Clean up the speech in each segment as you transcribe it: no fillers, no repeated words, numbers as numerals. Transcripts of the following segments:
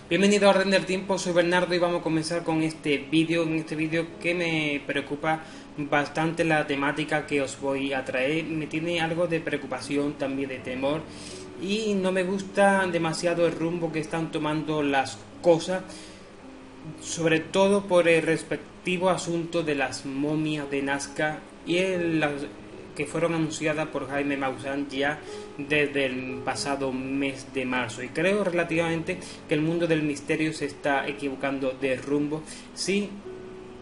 Bienvenido a Orden del Tiempo, soy Bernardo y vamos a comenzar con este vídeo. En este vídeo que me preocupa bastante la temática que os voy a traer. Me tiene algo de preocupación, también de temor, y no me gusta demasiado el rumbo que están tomando las cosas, sobre todo por el respectivo asunto de las momias de Nazca y que fueron anunciadas por Jaime Maussan ya desde el pasado mes de marzo. Y creo relativamente que el mundo del misterio se está equivocando de rumbo si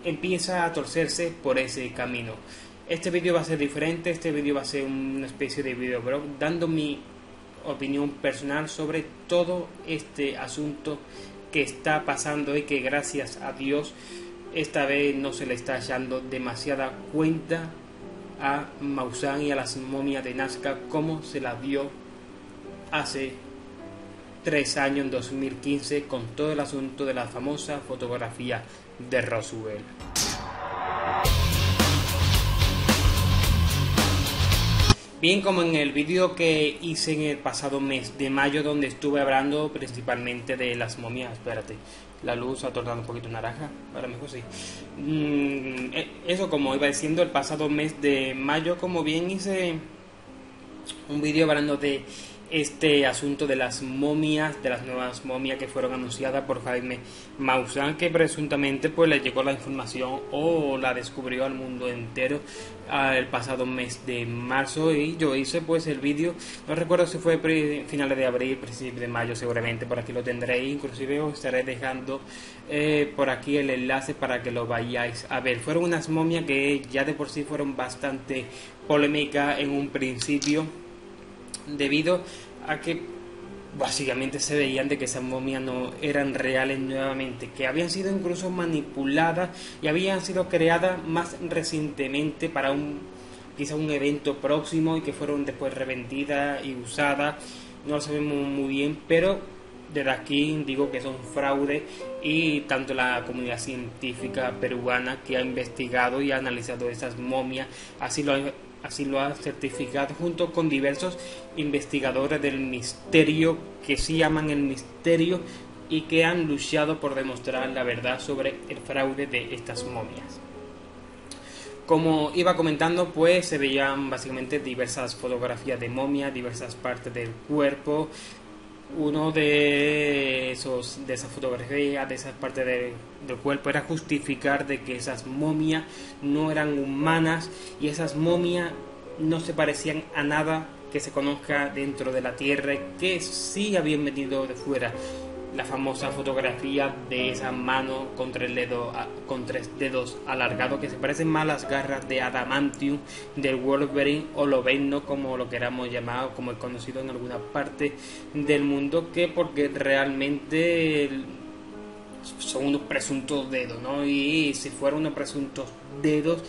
empieza a torcerse por ese camino. Este vídeo va a ser diferente, este vídeo va a ser una especie de videoblog dando mi opinión personal sobre todo este asunto que está pasando y que gracias a Dios esta vez no se le está echando demasiada cuenta a Maussan y a las momias de Nazca como se las dio hace 3 años, en 2015, con todo el asunto de la famosa fotografía de Roswell. Bien, como en el vídeo que hice en el pasado mes de mayo, donde estuve hablando principalmente de las momias. Espérate, la luz ha tornado un poquito naranja, ahora mejor sí. Eso, como iba diciendo, el pasado mes de mayo, como bien hice un vídeo hablando de este asunto de las momias, de las nuevas momias que fueron anunciadas por Jaime Maussan, que presuntamente pues le llegó la información o la descubrió al mundo entero el pasado mes de marzo. Y yo hice pues el vídeo, no recuerdo si fue finales de abril, principios de mayo, seguramente por aquí lo tendréis, inclusive os estaré dejando por aquí el enlace para que lo vayáis a ver. Fueron unas momias que ya de por sí fueron bastante polémicas en un principio, debido a que básicamente se veían de que esas momias no eran reales nuevamente, que habían sido incluso manipuladas y habían sido creadas más recientemente para quizá un evento próximo y que fueron después revendidas y usadas. No lo sabemos muy bien, pero desde aquí digo que son fraude, y tanto la comunidad científica peruana que ha investigado y ha analizado esas momias así lo ha certificado, junto con diversos investigadores del misterio que sí aman el misterio y que han luchado por demostrar la verdad sobre el fraude de estas momias. Como iba comentando, pues se veían básicamente diversas fotografías de momias, diversas partes del cuerpo. Uno de esas fotografías, de esas partes del cuerpo, era justificar de que esas momias no eran humanas y esas momias no se parecían a nada que se conozca dentro de la tierra, que sí habían venido de fuera. La famosa fotografía de esa mano con 3 dedos alargados, que se parecen más a las garras de Adamantium del Wolverine o Lobezno, como lo queramos llamar, como es conocido en alguna parte del mundo, que porque realmente son unos presuntos dedos, ¿no? Y si fueran unos presuntos dedos,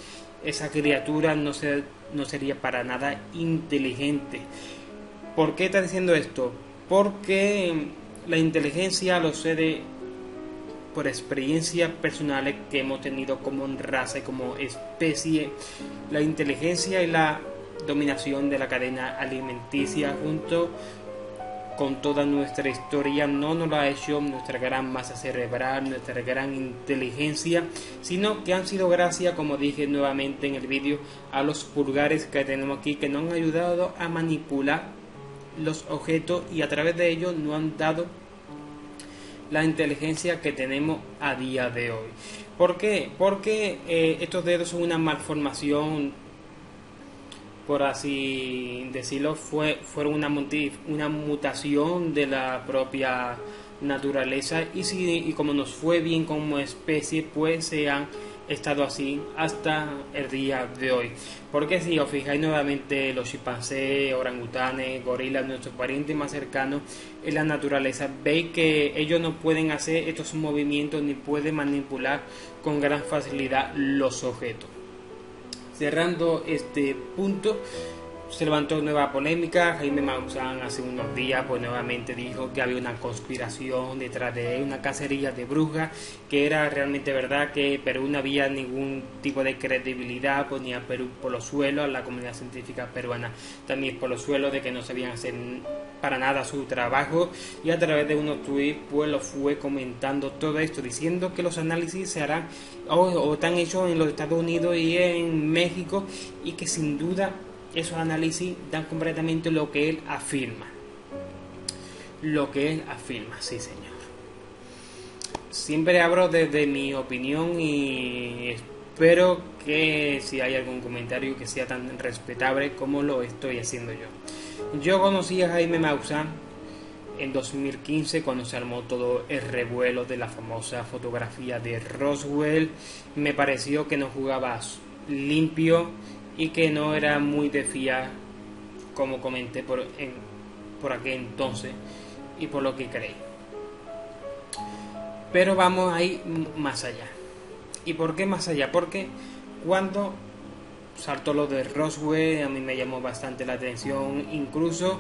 esa criatura no sería para nada inteligente. ¿Por qué está diciendo esto? Porque la inteligencia, lo sé por experiencias personales que hemos tenido como raza y como especie. La inteligencia y la dominación de la cadena alimenticia, junto con toda nuestra historia, no nos lo ha hecho nuestra gran masa cerebral, nuestra gran inteligencia, sino que han sido gracias, como dije nuevamente en el vídeo, a los pulgares que tenemos aquí, que nos han ayudado a manipular los objetos y a través de ellos nos han dado la inteligencia que tenemos a día de hoy. ¿Por qué? Porque estos dedos son una malformación, por así decirlo, fueron una mutación de la propia naturaleza, y como nos fue bien como especie, pues se han estado así hasta el día de hoy. Porque si os fijáis nuevamente, los chimpancés, orangutanes, gorilas, nuestros parientes más cercanos en la naturaleza, veis que ellos no pueden hacer estos movimientos ni pueden manipular con gran facilidad los objetos. Cerrando este punto, se levantó nueva polémica. Jaime Maussan hace unos días pues nuevamente dijo que había una conspiración detrás de él, una cacería de brujas, que era realmente verdad, que Perú no había ningún tipo de credibilidad, ponía Perú por los suelos, a la comunidad científica peruana también por los suelos, de que no sabían hacer para nada su trabajo, y a través de unos tweets pues lo fue comentando todo esto, diciendo que los análisis se harán o están hechos en los Estados Unidos y en México, y que sin duda esos análisis dan completamente lo que él afirma. Lo que él afirma, sí señor. Siempre hablo desde mi opinión y espero que si hay algún comentario que sea tan respetable como lo estoy haciendo yo. Yo conocí a Jaime Maussan en 2015 cuando se armó todo el revuelo de la famosa fotografía de Roswell. Me pareció que no jugaba limpio y que no era muy de fiar, como comenté por aquel entonces y por lo que creí. Pero vamos a ir más allá. ¿Y por qué más allá? Porque cuando saltó lo de Roswell a mí me llamó bastante la atención. Incluso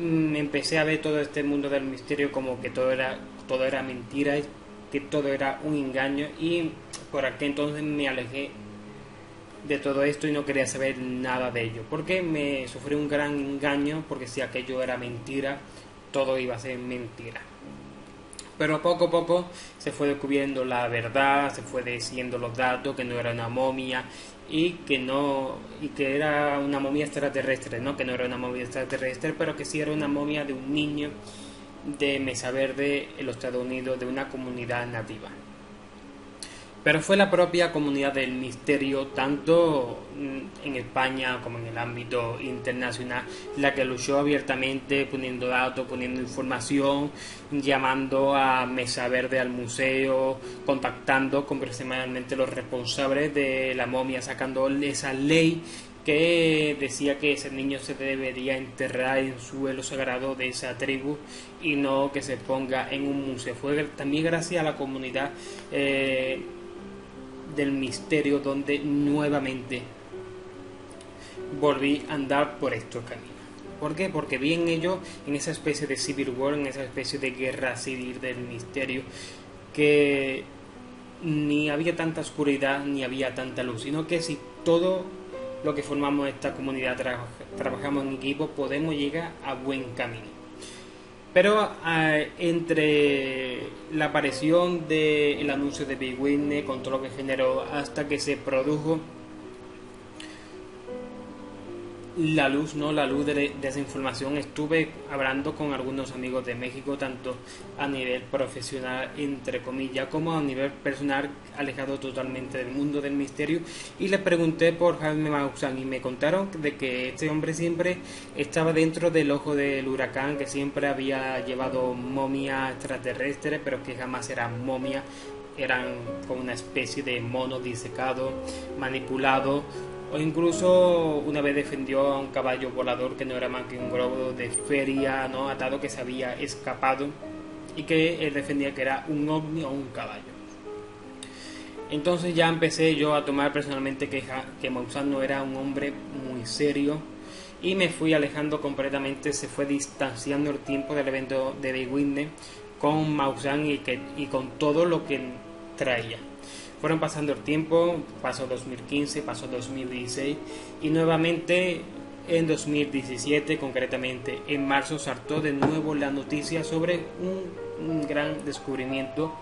empecé a ver todo este mundo del misterio como que todo era mentira, que todo era un engaño, y por aquel entonces me alejé de todo esto y no quería saber nada de ello, porque me sufrí un gran engaño, porque si aquello era mentira, todo iba a ser mentira. Pero poco a poco se fue descubriendo la verdad, se fue diciendo los datos, que no era una momia y que era una momia extraterrestre, ¿no? Que no era una momia extraterrestre, pero que sí era una momia de un niño de Mesa Verde en los Estados Unidos, de una comunidad nativa. Pero fue la propia comunidad del misterio, tanto en España como en el ámbito internacional, la que luchó abiertamente, poniendo datos, poniendo información, llamando a Mesa Verde al museo, contactando con personalmente los responsables de la momia, sacando esa ley que decía que ese niño se debería enterrar en suelo sagrado de esa tribu y no que se ponga en un museo. Fue también gracias a la comunidad del misterio donde nuevamente volví a andar por estos caminos. ¿Por qué? Porque vi en ello, en esa especie de civil war, en esa especie de guerra civil del misterio, que ni había tanta oscuridad ni había tanta luz, sino que si todo lo que formamos esta comunidad trabajamos en equipo, podemos llegar a buen camino. Pero entre la aparición del anuncio de Big Witness, con todo lo que generó, hasta que se produjo la luz de esa información, estuve hablando con algunos amigos de México, tanto a nivel profesional, entre comillas, como a nivel personal, alejado totalmente del mundo del misterio, y les pregunté por Jaime Maussan y me contaron de que este hombre siempre estaba dentro del ojo del huracán, que siempre había llevado momias extraterrestres, pero que jamás eran momias, eran como una especie de mono disecado, manipulado, o incluso una vez defendió a un caballo volador que no era más que un globo de feria, ¿no?, atado, que se había escapado, y que él defendía que era un ovni o un caballo. Entonces ya empecé yo a tomar personalmente que Maussan no era un hombre muy serio, y me fui alejando completamente. Se fue distanciando el tiempo del evento de Big Witness con Maussan y con todo lo que traía. Fueron pasando el tiempo, pasó 2015, pasó 2016 y nuevamente en 2017, concretamente en marzo, saltó de nuevo la noticia sobre un gran descubrimiento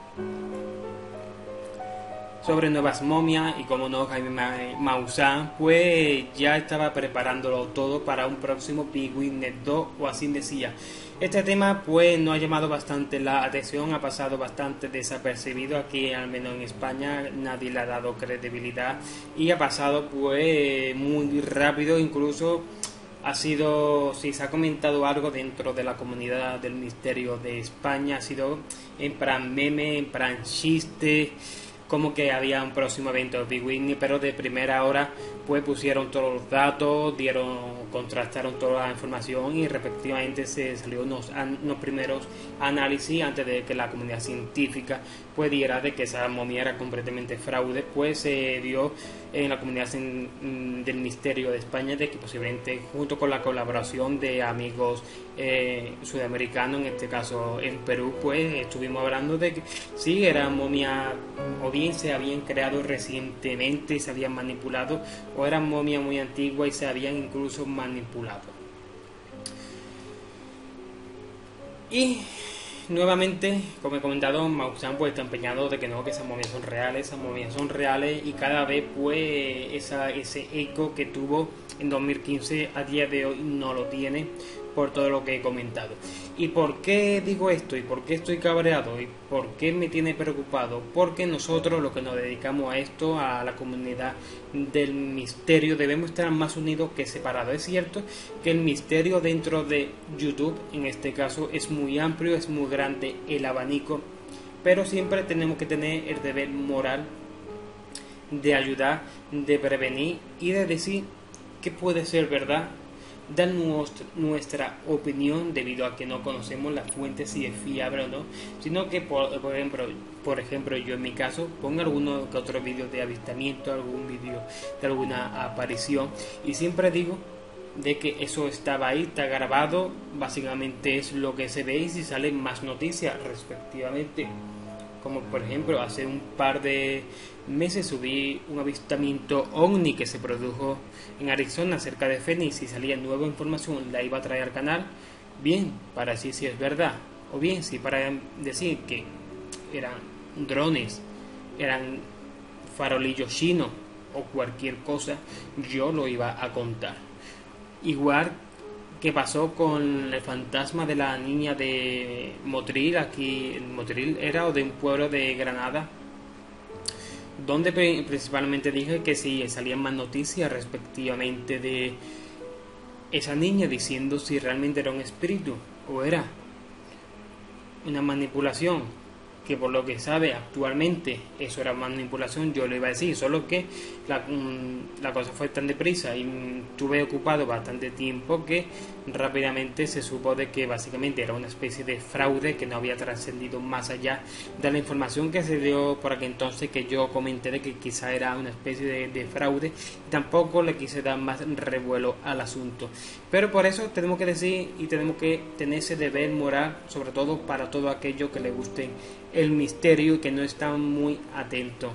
sobre nuevas momias, y como no, Jaime Maussan pues ya estaba preparándolo todo para un próximo Big Witness 2, o así decía. Este tema pues no ha llamado bastante la atención, ha pasado bastante desapercibido aquí, al menos en España, nadie le ha dado credibilidad y ha pasado pues muy rápido. Incluso si se ha comentado algo dentro de la comunidad del misterio de España, ha sido en plan meme, en plan chiste, como que había un próximo evento de Big Witness, pero de primera hora pues pusieron todos los datos, contrastaron toda la información y respectivamente se salió unos primeros análisis antes de que la comunidad científica pues diera de que esa momia era completamente fraude. Pues se dio en la comunidad del misterio de España de que posiblemente, junto con la colaboración de amigos sudamericanos, en este caso en Perú, pues estuvimos hablando de que sí, era momia, o bien se habían creado recientemente y se habían manipulado, o eran momias muy antiguas y se habían incluso manipulado. Y nuevamente, como he comentado, Maussan pues está empeñado de que no, que esas momias son reales y cada vez pues ese eco que tuvo en 2015 a día de hoy no lo tiene por todo lo que he comentado. ¿Y por qué digo esto? ¿Y por qué estoy cabreado? ¿Y por qué me tiene preocupado? Porque nosotros, los que nos dedicamos a esto, a la comunidad del misterio, debemos estar más unidos que separados. Es cierto que el misterio dentro de YouTube, en este caso, es muy amplio, es muy grande el abanico, pero siempre tenemos que tener el deber moral de ayudar, de prevenir y de decir que puede ser verdad, dar nuestra opinión debido a que no conocemos la fuente si es fiable o no, sino que por ejemplo yo en mi caso pongo alguno que otro vídeo de avistamiento, algún vídeo de alguna aparición y siempre digo de que eso estaba ahí, está grabado, básicamente es lo que se ve y si salen más noticias respectivamente. Como por ejemplo hace un par de meses subí un avistamiento ovni que se produjo en Arizona cerca de Phoenix y salía nueva información, la iba a traer al canal, bien, para decir si es verdad, o bien si para decir que eran drones, eran farolillos chinos o cualquier cosa, yo lo iba a contar. Igual que pasó con el fantasma de la niña de Motril, aquí en Motril era o de un pueblo de Granada, donde principalmente dije que si salían más noticias respectivamente de esa niña diciendo si realmente era un espíritu o era una manipulación, que por lo que sabe actualmente eso era manipulación, yo lo iba a decir, solo que la cosa fue tan deprisa y tuve ocupado bastante tiempo que rápidamente se supo de que básicamente era una especie de fraude que no había trascendido más allá de la información que se dio por aquel entonces, que yo comenté de que quizá era una especie de fraude y tampoco le quise dar más revuelo al asunto, pero por eso tenemos que decir y tenemos que tener ese deber moral, sobre todo para todo aquello que le guste el misterio y que no están muy atentos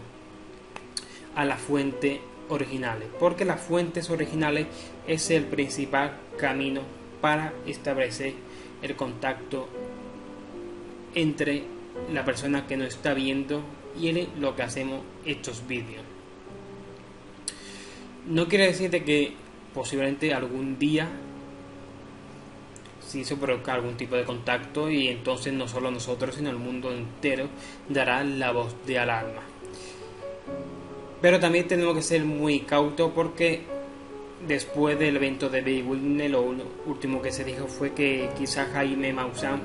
a las fuentes originales, porque las fuentes originales es el principal camino para establecer el contacto entre la persona que nos está viendo y lo que hacemos estos vídeos. No quiere decir de que posiblemente algún día si se provoca algún tipo de contacto y entonces no solo nosotros sino el mundo entero dará la voz de alarma. Pero también tenemos que ser muy cautos porque después del evento de Big Witney lo último que se dijo fue que quizá Jaime Maussan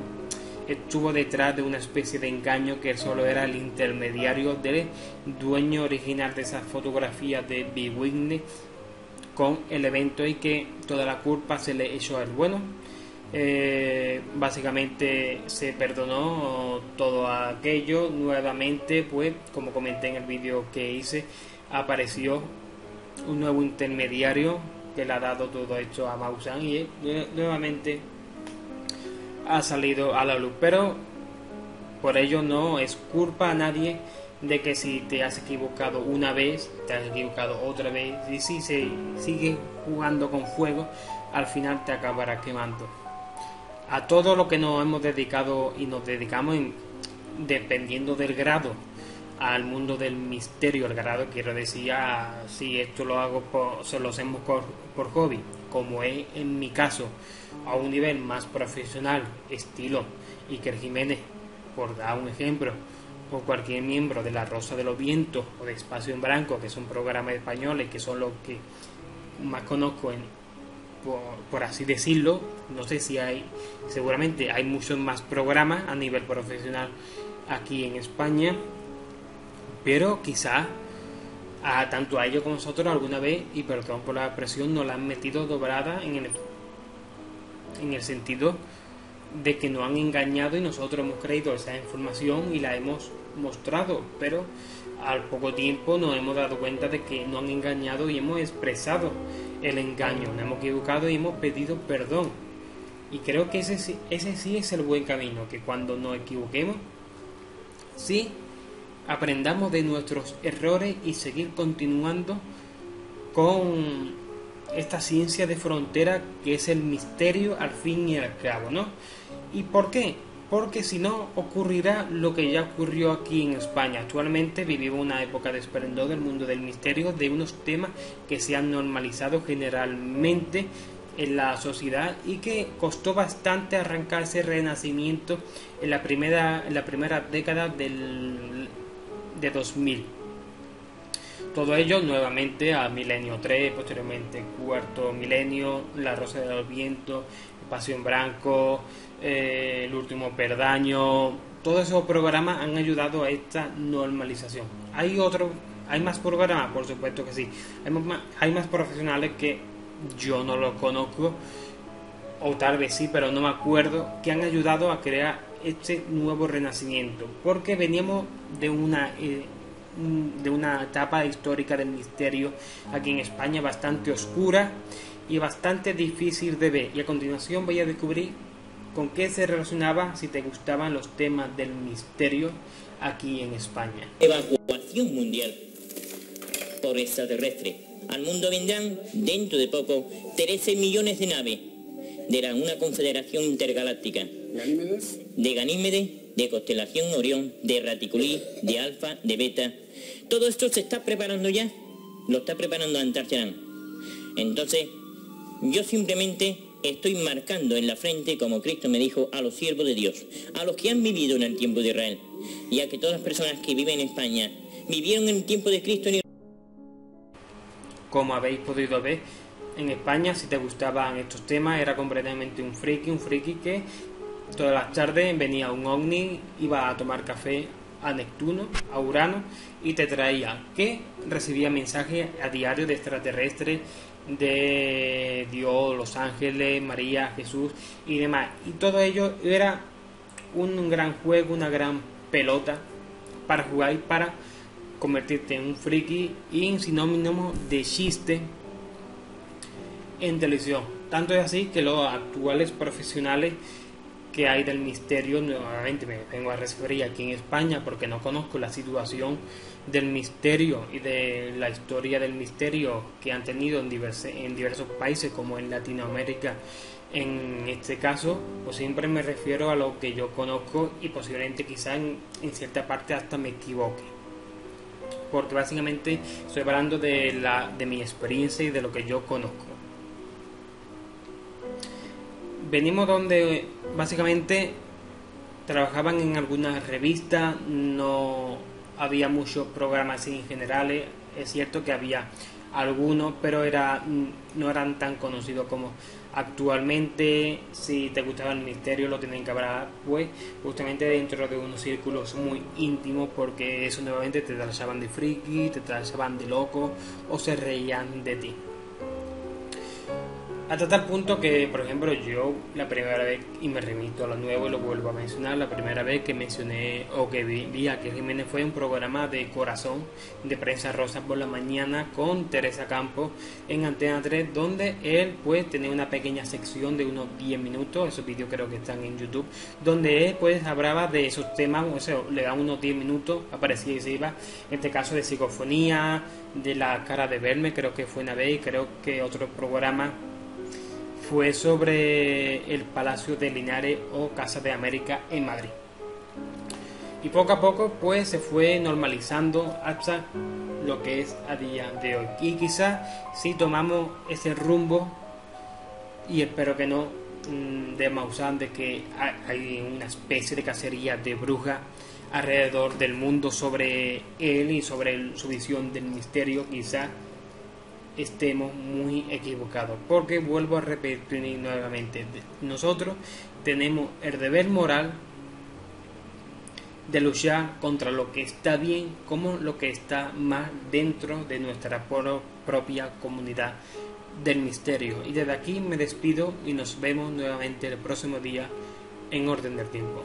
estuvo detrás de una especie de engaño, que solo era el intermediario del dueño original de esas fotografías de Big Witney con el evento y que toda la culpa se le echó a él. Bueno, básicamente se perdonó todo aquello. Nuevamente, pues como comenté en el vídeo que hice, apareció un nuevo intermediario que le ha dado todo esto a Maussan y él nuevamente ha salido a la luz, pero por ello no es culpa a nadie de que si te has equivocado una vez, te has equivocado otra vez y si se sigue jugando con fuego, al final te acabará quemando. A todo lo que nos hemos dedicado y nos dedicamos dependiendo del grado al mundo del misterio, el grado quiero decir, si esto lo hago se lo hacemos por hobby, como es en mi caso, a un nivel más profesional, estilo Iker Jiménez, por dar un ejemplo, o cualquier miembro de La Rosa de los Vientos o de Espacio en Blanco, que son programas españoles que son los que más conozco por así decirlo. No sé si hay, seguramente hay muchos más programas a nivel profesional aquí en España, pero quizás tanto a ellos como a nosotros alguna vez, y perdón por la expresión, nos la han metido doblada en el sentido de que nos han engañado y nosotros hemos creído esa información y la hemos mostrado, pero al poco tiempo nos hemos dado cuenta de que nos han engañado y hemos expresado el engaño, nos hemos equivocado y hemos pedido perdón. Y creo que ese sí es el buen camino, que cuando nos equivoquemos, sí, aprendamos de nuestros errores y seguir continuando con esta ciencia de frontera que es el misterio al fin y al cabo, ¿no? ¿Y por qué? Porque si no ocurrirá lo que ya ocurrió aquí en España. Actualmente vivimos una época de esplendor del mundo del misterio, de unos temas que se han normalizado generalmente en la sociedad y que costó bastante arrancar ese renacimiento en la primera década de 2000. Todo ello nuevamente a Milenio 3, posteriormente Cuarto Milenio, La Rosa de los Vientos, Pasión Blanco, El Último Perdaño. Todos esos programas han ayudado a esta normalización. Hay más programas, por supuesto que sí. Hay más profesionales que yo no los conozco, o tal vez sí, pero no me acuerdo, que han ayudado a crear este nuevo renacimiento. Porque veníamos de una etapa histórica del misterio aquí en España bastante oscura y bastante difícil de ver, y a continuación voy a descubrir con qué se relacionaba, si te gustaban los temas del misterio aquí en España. Evacuación mundial por extraterrestre. Al mundo vendrán dentro de poco 13 millones de naves de una confederación intergaláctica. ¿Ganímedes? De Ganímedes, de constelación Orión, de Raticulí, de Alfa, de Beta. Todo esto se está preparando ya, lo está preparando Antarcharán. Entonces, yo simplemente estoy marcando en la frente, como Cristo me dijo, a los siervos de Dios, a los que han vivido en el tiempo de Israel, ya que todas las personas que viven en España vivieron en el tiempo de Cristo. Como habéis podido ver, en España, si te gustaban estos temas, era completamente un friki que todas las tardes venía un ovni, iba a tomar café a Neptuno, a Urano, y te traía que recibía mensajes a diario de extraterrestres, de Dios, los ángeles, María, Jesús y demás. Y todo ello era un gran juego, una gran pelota para jugar y para convertirte en un friki y en sinónimo de chiste en televisión. Tanto es así que los actuales profesionales que hay del misterio, nuevamente me vengo a referir aquí en España porque no conozco la situación del misterio y de la historia del misterio que han tenido en diversos países como en Latinoamérica. En este caso, pues siempre me refiero a lo que yo conozco y posiblemente quizá en cierta parte hasta me equivoque, porque básicamente estoy hablando de mi experiencia y de lo que yo conozco. Venimos donde básicamente trabajaban en algunas revistas, no había muchos programas en general. Es cierto que había algunos, pero no eran tan conocidos como actualmente. Si te gustaba el misterio, lo tienen que hablar pues justamente dentro de unos círculos muy íntimos, porque eso nuevamente te tachaban de friki, te tachaban de loco o se reían de ti. Hasta tal punto que, por ejemplo, yo la primera vez, y me remito a lo nuevo y lo vuelvo a mencionar, la primera vez que mencioné o que vi a que Jiménez fue un programa de Corazón, de Prensa Rosa por la mañana, con Teresa Campos en Antena 3, donde él pues tenía una pequeña sección de unos 10 minutos, esos vídeos creo que están en YouTube, donde él pues hablaba de esos temas, o sea, le daba unos 10 minutos, aparecía y se iba, en este caso de psicofonía, de La Cara de Verme, creo que fue una vez, y creo que otro programa fue sobre el Palacio de Linares o Casa de América en Madrid. Y poco a poco pues se fue normalizando hasta lo que es a día de hoy. Y quizás si tomamos ese rumbo, y espero que no, de Maussan, de que hay una especie de cacería de brujas alrededor del mundo sobre él y sobre su visión del misterio, quizás estemos muy equivocados, porque vuelvo a repetir nuevamente, nosotros tenemos el deber moral de luchar contra lo que está bien como lo que está más dentro de nuestra propia comunidad del misterio. Y desde aquí me despido y nos vemos nuevamente el próximo día en Orden del Tiempo.